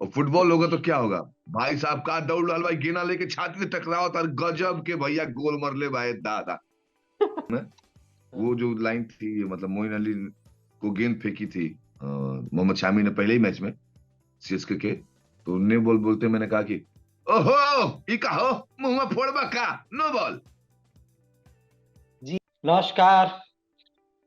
Football होगा तो क्या होगा? भाई साहब का दौड़ लाल भाई गेना लेके छाती से टकराओ तार गजब के भैया गोल मर ले भाई दादा ने। वो जो लाइन थी मतलब मोइन अली को गेंद फेंकी थी मोहम्मद शामी ने पहले ही मैच में सीएसके के, तो ने बोल बोलते मैंने कहा कि ओहो ई का हो मुंह में फोड़बा का, नो बॉल। जी नमस्कार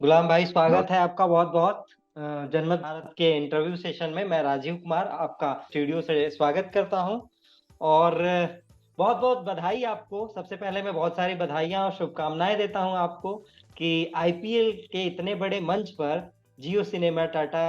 गुलाम भाई, नो, स्वागत है आपका बहुत बहुत जनमत भारत के इंटरव्यू सेशन में। मैं राजीव कुमार आपका स्टूडियो से स्वागत करता हूं और बहुत बहुत बधाई आपको। सबसे पहले मैं बहुत सारी बधाइयां और शुभकामनाएं देता हूं आपको कि आईपीएल के इतने बड़े मंच पर जियो सिनेमा टाटा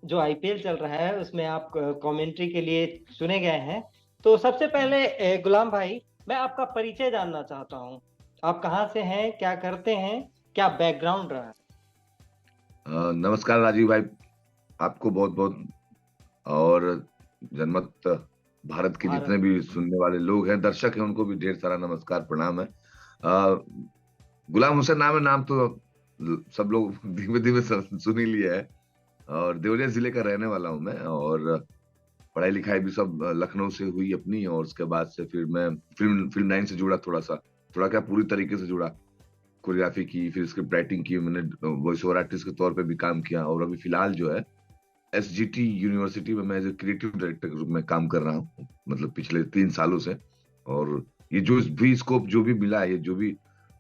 जो आईपीएल चल रहा है उसमें आप कमेंट्री के लिए चुने गए हैं। तो सबसे पहले गुलाम भाई, मैं आपका परिचय जानना चाहता हूं। आप कहाँ से हैं, क्या करते हैं, क्या बैकग्राउंड रहा है? नमस्कार राजीव भाई, आपको बहुत बहुत, और जनमत भारत के जितने भारत। भी सुनने वाले लोग हैं, दर्शक हैं, उनको भी ढेर सारा नमस्कार प्रणाम है। गुलाम हुसैन नाम है, नाम तो सब लोग धीमे धीमे सुन ही लिया है। और देवरिया जिले का रहने वाला हूं मैं, और पढ़ाई लिखाई भी सब लखनऊ से हुई अपनी, और उसके बाद से फिर मैं फिल्म फिल्म लाइन से जुड़ा, थोड़ा क्या पूरी तरीके से जुड़ा। कोरियोग्राफी की, फिर स्क्रिप्ट राइटिंग की, मैंने वॉइस ओवर आर्टिस्ट के तौर पे भी काम किया, और अभी फिलहाल जो है एसजीटी यूनिवर्सिटी में मैं एज ए क्रिएटिव डायरेक्टर के रूप में काम कर रहा हूँ, मतलब पिछले 3 सालों से। और ये जो भी स्कोप जो भी मिला है, ये जो भी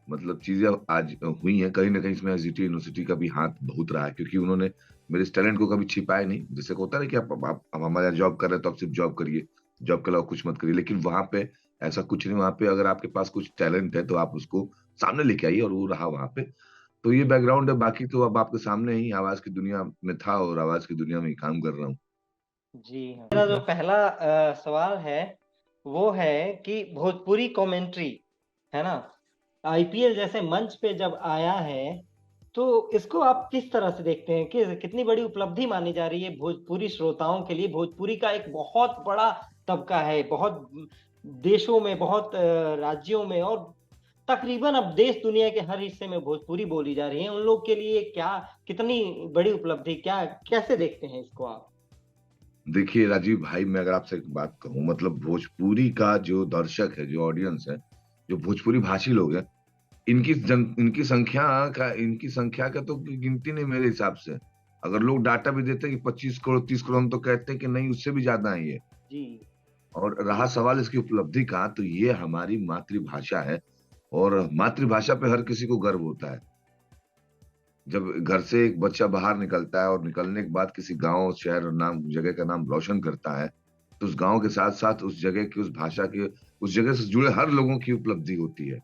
मतलब चीजें आज हुई हैं, कहीं ना कहीं इसमें एसजीटी यूनिवर्सिटी का भी हाथ बहुत रहा है, क्योंकि उन्होंने मेरे इस टैलेंट को कभी छिपाया नहीं। जैसे को होता है ना कि आप हमारे यहाँ जॉब कर रहे हैं तो आप सिर्फ जॉब करिए, जॉब के अलावा कुछ मत करिए, लेकिन वहां पे ऐसा कुछ नहीं। वहां पे अगर आपके पास कुछ टैलेंट है तो आप उसको सामने लेके आइए, और वो रहा वहां पे। तो ये बैकग्राउंड है, बाकी तो अब आपके सामने ही आवाज की दुनिया में था, और आवाज की दुनिया में ही काम कर रहा हूँ। जी हाँ, मेरा जो पहला सवाल है वो है कि भोजपुरी कमेंट्री है ना, आईपीएल जैसे मंच पे जब आया है तो इसको आप किस तरह से देखते हैं कि कितनी बड़ी उपलब्धि मानी जा रही है भोजपुरी श्रोताओं के लिए? भोजपुरी का एक बहुत बड़ा तबका है, बहुत देशों में, बहुत राज्यों में, और तकरीबन अब देश दुनिया के हर हिस्से में भोजपुरी बोली जा रही है। उन लोग के लिए क्या, कितनी बड़ी उपलब्धि, क्या कैसे देखते हैं इसको आप? देखिए राजीव भाई, मैं अगर आपसे एक बात कहूं, मतलब भोजपुरी का जो दर्शक है, जो ऑडियंस है, जो भोजपुरी भाषी लोग हैं, इनकी संख्या का तो गिनती नहीं मेरे हिसाब से। अगर लोग डाटा भी देते हैं कि 25 करोड़ 30 करोड़, हम तो कहते हैं कि नहीं, उससे भी ज्यादा है ये। जी और रहा सवाल इसकी उपलब्धि का, तो ये हमारी मातृभाषा है, और मातृभाषा पे हर किसी को गर्व होता है। जब घर से एक बच्चा बाहर निकलता है और निकलने के बाद किसी गांव शहर और नाम जगह का नाम रोशन करता है, तो उस गांव के साथ साथ उस जगह की, उस भाषा की, उस जगह से जुड़े हर लोगों की उपलब्धि होती है।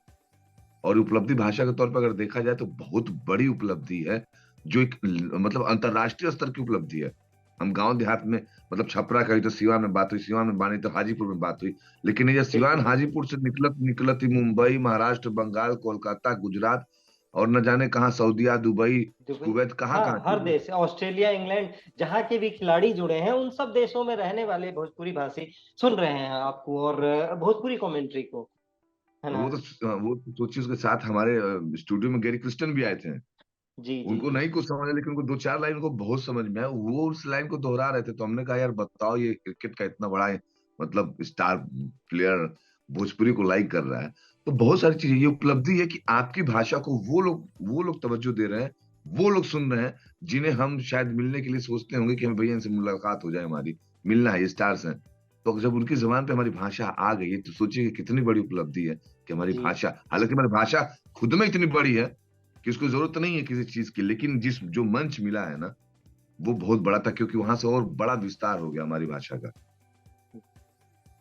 और उपलब्धि भाषा के तौर पर अगर देखा जाए तो बहुत बड़ी उपलब्धि है, जो एक मतलब अंतरराष्ट्रीय स्तर की उपलब्धि है। हम गांव देहात में, मतलब छपरा का ही तो सिवान में बात हुई, सिवान में बानी तो हाजीपुर में बात हुई, लेकिन ये सिवान बिल्कुल बिल्कुल। हाजीपुर से निकलत निकलत ही मुंबई, महाराष्ट्र, बंगाल, कोलकाता, गुजरात, और न जाने कहाँ सऊदीया, दुबई, दुबई। कुवैत, कहाँ हाँ, कहाँ हर चली गई। देश, ऑस्ट्रेलिया, इंग्लैंड, जहाँ के भी खिलाड़ी जुड़े हैं उन सब देशों में रहने वाले भोजपुरी भाषी सुन रहे हैं आपको और भोजपुरी कमेंट्री को, है और ना? वो तो सोचिए, उसके साथ हमारे स्टूडियो में गैरी क्रिस्टन भी आए थे। जी जी उनको जी। नहीं कुछ समझ, लेकिन उनको 2 4 लाइन उनको बहुत समझ में आया, वो उस लाइन को दोहरा रहे थे। तो हमने कहा यार बताओ, ये क्रिकेट का इतना बड़ा मतलब स्टार प्लेयर भोजपुरी को लाइक कर रहा है, तो बहुत सारी चीजें, ये उपलब्धि है कि आपकी भाषा को वो लोग तवज्जो दे रहे हैं, वो लोग सुन रहे हैं, जिन्हें हम शायद मिलने के लिए सोचते होंगे कि हम भैया इनसे मुलाकात हो जाए, हमारी मिलना है, ये स्टार्स हैं। तो जब उनकी जुबान पे हमारी भाषा आ गई है, तो सोचिए कि कितनी बड़ी उपलब्धि है कि हमारी जी भाषा, हालांकि हमारी भाषा खुद में इतनी बड़ी है कि उसको जरूरत नहीं है किसी चीज की, लेकिन जिस जो मंच मिला है ना, वो बहुत बड़ा था, क्योंकि वहां से और बड़ा विस्तार हो गया हमारी भाषा का।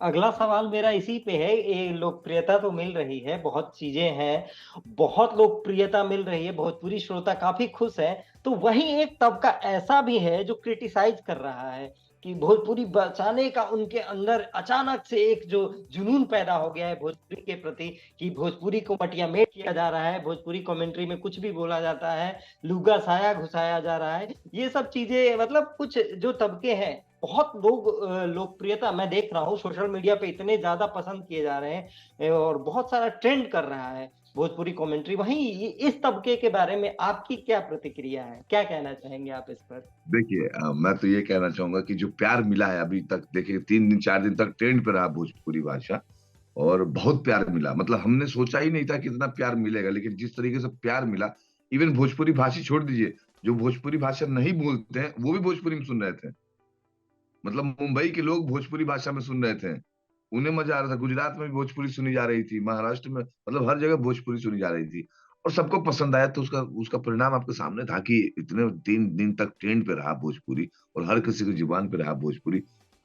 अगला सवाल मेरा इसी पे है। ये लोकप्रियता तो मिल रही है, बहुत चीजें हैं, बहुत लोकप्रियता मिल रही है, भोजपुरी श्रोता काफी खुश है। तो वहीं एक तबका ऐसा भी है जो क्रिटिसाइज कर रहा है कि भोजपुरी बचाने का उनके अंदर अचानक से एक जो जुनून पैदा हो गया है भोजपुरी के प्रति, कि भोजपुरी को मटिया मेट किया जा रहा है, भोजपुरी कमेंट्री में कुछ भी बोला जाता है, लुगा साया घुसाया जा रहा है। ये सब चीजें, मतलब कुछ जो तबके हैं, बहुत लोग लोकप्रियता मैं देख रहा हूँ सोशल मीडिया पे, इतने ज्यादा पसंद किए जा रहे हैं और बहुत सारा ट्रेंड कर रहा है। भोजपुरी कमेंट्री, वहीं इस तबके के बारे में आपकी क्या प्रतिक्रिया है? क्या कहना चाहेंगे आप इस पर? देखिए मैं तो ये कहना चाहूंगा कि जो प्यार मिला है अभी तक, देखिए 3 दिन 4 दिन तक ट्रेंड पे रहा भोजपुरी भाषा, और बहुत प्यार मिला। मतलब हमने सोचा ही नहीं था कि इतना प्यार मिलेगा, लेकिन जिस तरीके से प्यार मिला, इवन भोजपुरी भाषी छोड़ दीजिए, जो भोजपुरी भाषा नहीं बोलते हैं वो भी भोजपुरी में सुन रहे थे। मतलब मुंबई के लोग भोजपुरी भाषा में सुन रहे थे, उन्हें मजा आ रहा था। गुजरात में भी भोजपुरी सुनी जा रही थी, महाराष्ट्र में, मतलब हर जगह भोजपुरी सुनी जा रही थी, और सबको पसंद आया। तो उसका उसका परिणाम आपके सामने था कि इतने 3 दिन तक ट्रेंड पे रहा भोजपुरी, और हर किसी की जुबान पे रहा भोजपुरी।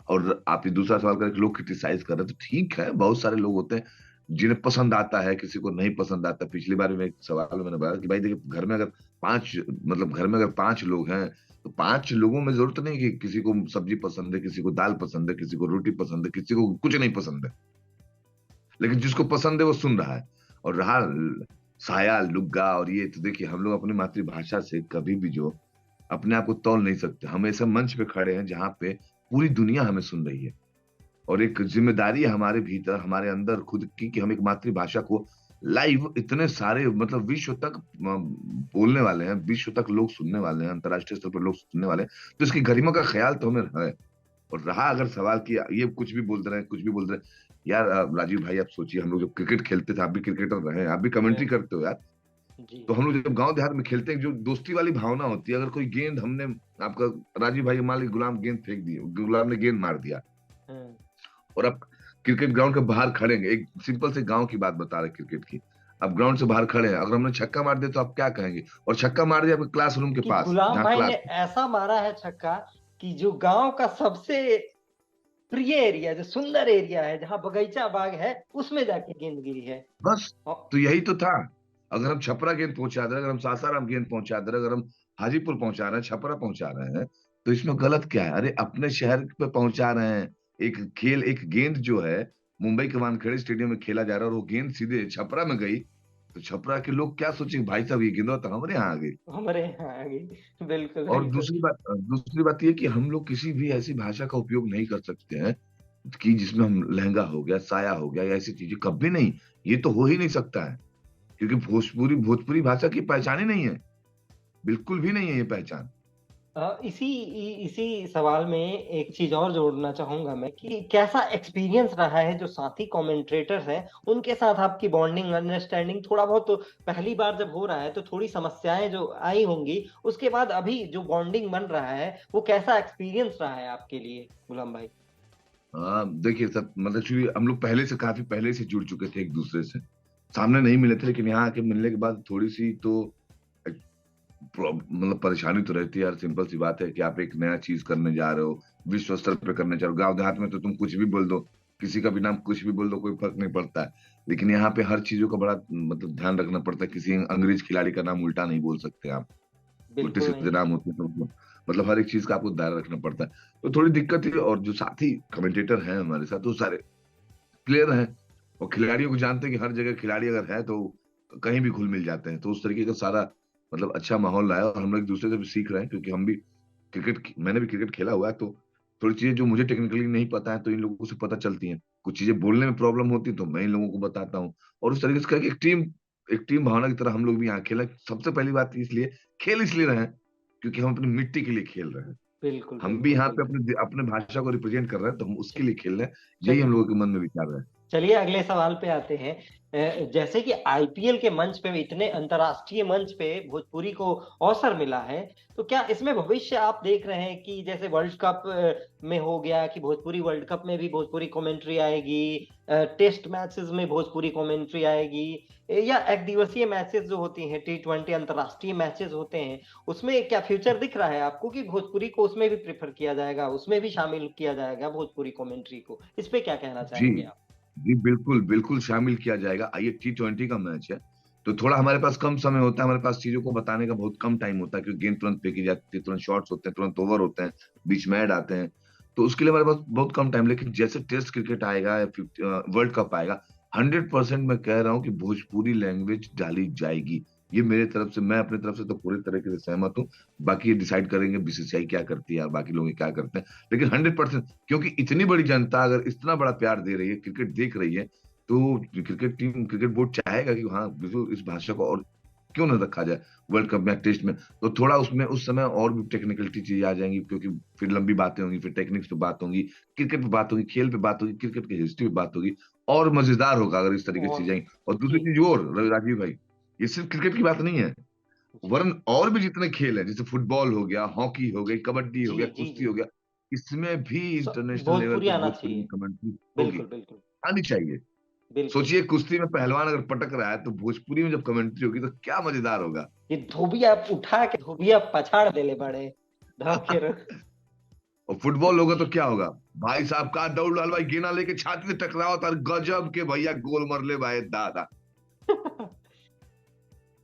और आप ये दूसरा सवाल करें कि लोग क्रिटिसाइज कर रहे हैं, तो ठीक है, बहुत सारे लोग होते हैं जिन्हें पसंद आता है, किसी को नहीं पसंद आता। पिछली बार में एक सवाल में मैंने बताया कि भाई देखिए, घर में अगर पांच मतलब घर में अगर 5 लोग हैं, तो 5 लोगों में जरूरत नहीं कि किसी को सब्जी पसंद है, किसी को दाल पसंद है, किसी को रोटी पसंद है, किसी को कुछ नहीं पसंद है। लेकिन जिसको पसंद है वो सुन रहा है। और रहा साया लुग्गा और ये, तो देखिए हम लोग अपनी मातृभाषा से कभी भी जो अपने आप को तौल नहीं सकते। हम ऐसे मंच पे खड़े हैं जहां पे पूरी दुनिया हमें सुन रही है, और एक जिम्मेदारी है हमारे भीतर, हमारे अंदर खुद की, कि हम एक मातृभाषा को लाइव इतने सारे, मतलब विश्व तक बोलने वाले हैं, विश्व तक लोग सुनने वाले हैं, अंतर्राष्ट्रीय स्तर पर लोग सुनने वाले हैं। तो इसकी गरिमा का ख्याल तो हमें है। और रहा अगर सवाल कि ये कुछ भी बोलते रहे, कुछ भी बोलते रहे, यार राजीव भाई आप सोचिए, हम लोग जब क्रिकेट खेलते थे, आप भी क्रिकेटर रहे हैं, आप भी कमेंट्री हुँ, करते हो यार। जी। तो हम लोग जब गांव देहात में खेलते हैं, जो दोस्ती वाली भावना होती है, अगर कोई गेंद हमने, आपका राजीव भाई मान लीजिए गुलाम गेंद फेंक दी, गुलाम ने गेंद मार दिया, हुँ, और अब क्रिकेट ग्राउंड के बाहर खड़े हैं, एक सिंपल से गांव की बात बता रहे क्रिकेट की, अब ग्राउंड से बाहर खड़े हैं, अगर हमने छक्का मार दिया तो आप क्या कहेंगे? और छक्का मार दिया आपके क्लासरूम के कि पास, गुलाम जहाँ भाई ने क्लास, ऐसा मारा है छक्का कि जो गाँव का सबसे प्रिय एरिया, जो सुंदर एरिया है, जहाँ बगीचा बाग है, उसमें जाके गेंद गिरी है। बस। औ तो यही तो था। अगर हम छपरा गेंद पहुंचा दे रहे हैं, अगर हम सासाराम गेंद पहुंचा दे रहे हैं, अगर हम हाजीपुर पहुंचा रहे हैं, छपरा पहुंचा रहे हैं, तो इसमें गलत क्या है? अरे अपने शहर पे पहुंचा रहे हैं। एक गेंद जो है, मुंबई के वानखेड़े स्टेडियम में खेला जा रहा है, और वो गेंद सीधे छपरा में गई, तो छपरा के लोग क्या सोचेंगे, भाई साहब ये गेंद तो हमारे यहाँ आ गई। हमारे यहाँ आ गई। बिल्कुल, और बिल्कुल। दूसरी बात ये कि हम लोग किसी भी ऐसी भाषा का उपयोग नहीं कर सकते हैं कि जिसमें हम लहंगा हो गया, साया हो गया, या ऐसी चीजें कभी नहीं। ये तो हो ही नहीं सकता है, क्योंकि भोजपुरी भाषा की पहचान ही नहीं है, बिल्कुल भी नहीं है ये पहचान। इसी सवाल में एक चीज़ और जोड़ना चाहूँगा मैं कि कैसा एक्सपीरियंस रहा है जो साथी कमेंटेटर्स हैं, उनके साथ आपकी बॉन्डिंग, अंडरस्टैंडिंग? थोड़ा बहुत तो पहली बार जब हो रहा है तो थोड़ी समस्याएँ जो आई होंगी, उसके बाद अभी जो बॉन्डिंग बन रहा है, वो कैसा एक्सपीरियंस रहा है आपके लिए, गुलाम भाई? देखिए सब, मतलब एक्चुअली हम लोग पहले से, काफी पहले से जुड़ चुके थे एक दूसरे से। सामने नहीं मिले थे, लेकिन यहाँ आके मिलने के बाद थोड़ी सी तो एक मतलब परेशानी तो रहती है यार। सिंपल सी बात है कि आप एक नया चीज करने जा रहे हो, विश्व स्तर पे करने जा रहे हो। गाँव देहात में तो तुम कुछ भी बोल दो, किसी का भी नाम कुछ भी बोल दो, कोई फर्क नहीं पड़ता है। लेकिन यहाँ पे हर चीजों का बड़ा मतलब ध्यान रखना पड़ता है। किसी अंग्रेज खिलाड़ी का नाम उल्टा नहीं बोल सकते आप, बिल्कुल उल्टे-सीधे नहीं। नाम होते हैं, तो मतलब हर एक चीज़ का आपको दायरा रखना पड़ता है। तो थोड़ी दिक्कत थी, और जो साथी कमेंटेटर हैं हमारे साथ, वो सारे प्लेयर हैं, और खिलाड़ियों को जानते हैं कि हर जगह खिलाड़ी अगर है तो कहीं भी घुल-मिल जाते हैं। तो उस तरीके का सारा मतलब अच्छा माहौल रहा है, और हम लोग एक-दूसरे से भी सीख रहे हैं, क्योंकि हम भी मैंने भी क्रिकेट खेला हुआ है, तो थोड़ी चीज़ें जो मुझे टेक्निकली नहीं पता है, तो इन लोगों से पता चलती हैं। कुछ चीज़ें बोलने में प्रॉब्लम होती है, तो मैं इन लोगों को बताता हूँ, और उस तरीके से करके एक टीम भावना की तरह हम लोग भी यहाँ खेला। सबसे पहली बात इसलिए खेल इसलिए रहे हैं, क्योंकि हम अपनी मिट्टी के लिए खेल रहे हैं। बिल्कुल, हम भी बिल्कुल, यहाँ पे बिल्कुल। अपने भाषा को रिप्रेजेंट कर रहे हैं, तो हम च उसके लिए खेल रहे हैं। यही हम चलिए लोगों के मन में विचार है। चलिए अगले सवाल पे आते हैं। जैसे कि आईपीएल के मंच पे इतने अंतर्राष्ट्रीय मंच पे भोजपुरी को अवसर मिला है, तो क्या इसमें भविष्य आप देख रहे हैं कि जैसे वर्ल्ड कप में हो गया कि भोजपुरी वर्ल्ड कप में भी भोजपुरी कमेंट्री आएगी, टेस्ट मैचेस में भोजपुरी कमेंट्री आएगी, या एक दिवसीय मैचेस जो होती हैं, टी20 अंतर्राष्ट्रीय मैचेस होते हैं, उसमें क्या फ्यूचर दिख रहा है आपको कि भोजपुरी को उसमें भी प्रेफ़र किया जाएगा, उसमें भी शामिल किया जाएगा भोजपुरी कमेंट्री को? इस पे क्या कहना जी। चाहेंगे आप? जी, बिल्कुल, बिल्कुल शामिल किया जाएगा। ये टी20 का मैच है, तो थोड़ा हमारे पास कम समय होता है, हमारे पास चीज़ों को बताने का बहुत कम टाइम होता है, क्योंकि गेंद तुरंत फेंकी जाती है, तुरंत शॉट्स होते हैं, तुरंत ओवर होते हैं, बीच में ऐड आते हैं। तो उसके लिए हमारे पास बहुत कम टाइम, लेकिन जैसे टेस्ट क्रिकेट आएगा या वर्ल्ड कप आएगा, 100% मैं कह रहा हूँ कि भोजपुरी लैंग्वेज डाली जाएगी। ये मेरे तरफ से, मैं अपनी तरफ से तो पूरी तरीके से सहमत हूँ। बाकी ये डिसाइड करेंगे बीसीसीआई क्या करती है और बाकी लोग क्या करते हैं। लेकिन 100%, क्योंकि इतनी बड़ी जनता अगर इतना बड़ा प्यार दे रही है, क्रिकेट देख रही है, तो क्रिकेट बोर्ड चाहेगा कि हाँ बिल्कुल इस भाषा को और क्यों ना रखा जाए वर्ल्ड कप में, टेस्ट में। तो थोड़ा उसमें उस समय और भी टेक्निकलिटी चीजें आ जाएंगी, क्योंकि फिर लंबी बातें होंगी, फिर टेक्निक्स पे बात होगी, क्रिकेट पे बात होगी, खेल पे बात होगी, क्रिकेट की हिस्ट्री पे बात होगी, और मजेदार होगा अगर इस तरीके से और चीजें आई। और दूसरी जी, चीज और राजीव भाई, ये सिर्फ क्रिकेट की बात नहीं है, जी, वरन और भी जितने खेल हैं, जैसे फुटबॉल हो गया, हॉकी हो गई, कबड्डी हो जी, गया, जी, कुश्ती जी। हो गया, इसमें भी इंटरनेशनल लेवल भोजपुरी पे आना भोजपुरी की चाहिए। कमेंट्री होगी, बिल्कुल, बिल्कुल, आनी चाहिए। बिल्कुल। सोचिए कुश्ती में पहलवान अगर पटक रहा है तो भोजपुरी में जब कमेंट्री होगी तो क्या मजेदार होगा। ये धोबिया उठा के धोबिया पछाड़ देले बड़े धके और फुटबॉल होगा तो क्या होगा, भाई साहब का दौड़ लाल भाई, गेना लेके छाती से टकराओ तार गजब के भैया गोल मर ले भाई दादा। आप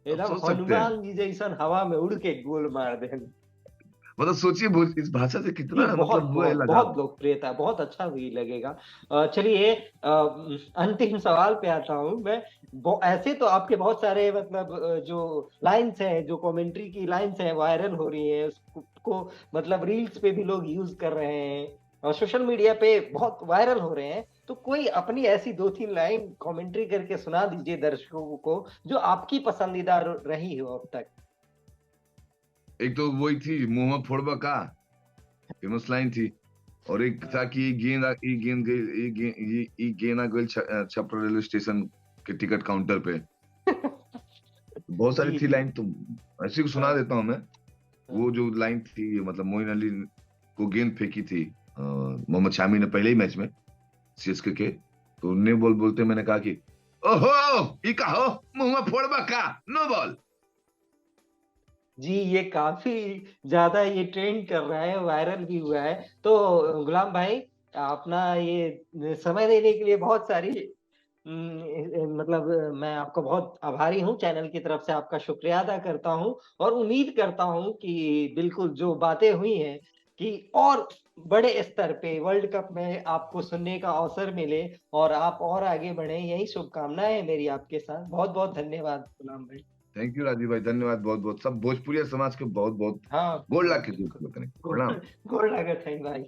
एकदम सोच सकते हैं, हनुमान जी जैसन हवा में उड़ के गोल मार दे। मतलब सोचिए इस भाषा से जी, कितना बहुत, मतलब वो है बहुत, लगाव। बहुत लोकप्रियता, बहुत अच्छा भी लगेगा। चलिए अंतिम सवाल पे आता हूँ मैं। ऐसे तो आपके बहुत सारे मतलब जो लाइन्स हैं, जो कमेंट्री की लाइन्स हैं वायरल हो रही हैं, उसको मतलब रील्स पे भी लोग यूज कर रहे हैं और सोशल मीडिया पे बहुत वायरल हो रहे हैं। तो कोई अपनी ऐसी 2-3 लाइन कमेंट्री करके सुना दीजिए दर्शकों को, जो आपकी पसंदीदा रही हो अब तक। एक तो वही थी, मुंह फोड़बा का, फेमस लाइन थी। और एक था कि ये गेंद आ गई छपरा रेलवे स्टेशन के टिकट काउंटर पे। बहुत सारी जी, थी जी। लाइन, तो ऐसी को सुना हाँ, देता हूँ मैं। हाँ। वो जो लाइन थी, मतलब मोइन अली को गेंद फेंकी थी मोहम्मद शामी ने पहले ही मैच में, सीएसके के। तो उन्हें बोलते मैंने कहा कि ओहो, ई का हो, मुंह में फोड़बा का, नो बॉल। जी, ये काफ़ी ज़्यादा ये ट्रेंड कर रहा है, वायरल भी हुआ है। तो गुलाम भाई, अपना ये समय देने के लिए बहुत सारी मतलब मैं आपका बहुत आभारी हूँ, चैनल की तरफ से आपका शुक्रिया अदा करता हूँ और उम्मीद करता हूँ कि बिल्कुल जो बातें हुई हैं कि और बड़े स्तर पे वर्ल्ड कप में आपको सुनने का अवसर मिले और आप और आगे बढ़ें, यही शुभकामनाएँ हैं मेरी आपके साथ। बहुत-बहुत धन्यवाद गुलाम भाई। थैंक यू राजीव भाई, धन्यवाद बहुत बहुत, सब भोजपुरी समाज के बहुत बहुत हाँ, गोड़ हाँ, लाख के बिल्कुल। प्रणाम। गोड़ लागत है भाई।